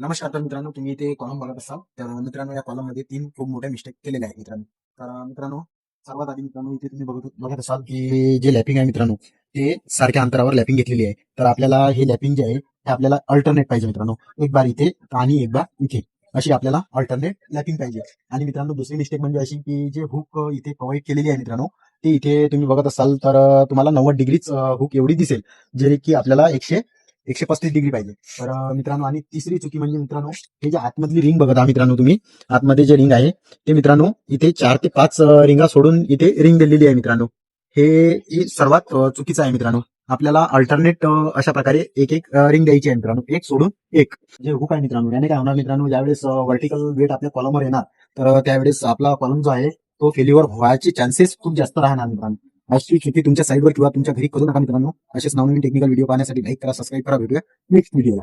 नमस्कार तर मित्रांनो, तुम्ही इथे कॉलम बघत असाल. तर मित्रांनो, या कॉलम मध्ये तीन खूप मोठ्या मिस्टेक केलेल्या आहेत मित्रांनो. तर मित्रांनो, सर्वात आधी मित्रांनो इथे तुम्ही बघत बघत असाल की जे लॅपिंग आहे मित्रांनो, ते सारख्या अंतरावर लॅपिंग घेतलेली आहे. तर आपल्याला हे लॅपिंग जे आहे ते आपल्याला अल्टरनेट पाहिजे मित्रांनो. एक बार इथे आणि एक बार इथे, अशी आपल्याला अल्टरनेट लॅपिंग पाहिजे. आणि मित्रांनो, दुसरी मिस्टेक म्हणजे अशी की जे हुक इथे प्रोव्हाइड केलेली आहे मित्रांनो, ती इथे तुम्ही बघत असाल तर तुम्हाला 90 डिग्रीच हुक एवढी दिसेल, जे की आपल्याला 135 डिग्री पाहिजे. तर मित्रांनो, आणि तिसरी चुकी म्हणजे मित्रांनो, हे जे आतमधली रिंग बघत आहात मित्रांनो तुम्ही, आतमध्ये जे रिंग आहे ते मित्रांनो इथे 4 ते 5 रिंगा सोडून इथे रिंग दिलेली आहे मित्रांनो. हे सर्वात चुकीचं आहे मित्रांनो. आपल्याला अल्टरनेट अशा प्रकारे एक एक रिंग द्यायची आहे मित्रांनो, एक सोडून एक. जे हुक आहे मित्रांनो, याने काय होणार मित्रांनो, ज्यावेळेस व्हर्टिकल वेट आपल्या कॉलमवर येणार, तर त्यावेळेस आपला कॉलम जो आहे तो फेल्युअर व्हायचे चान्सेस खूप जास्त राहणार मित्रांनो. अशी चुकी तुमच्या साईडवर किंवा तुमच्या घरी करू नका मित्रांनो. असेच नवनवीन टेक्निकल व्हिडिओ पाहण्यासाठी लाईक करा, सबस्क्राईब करा. भेटूया नेक्स्ट व्हिडिओला.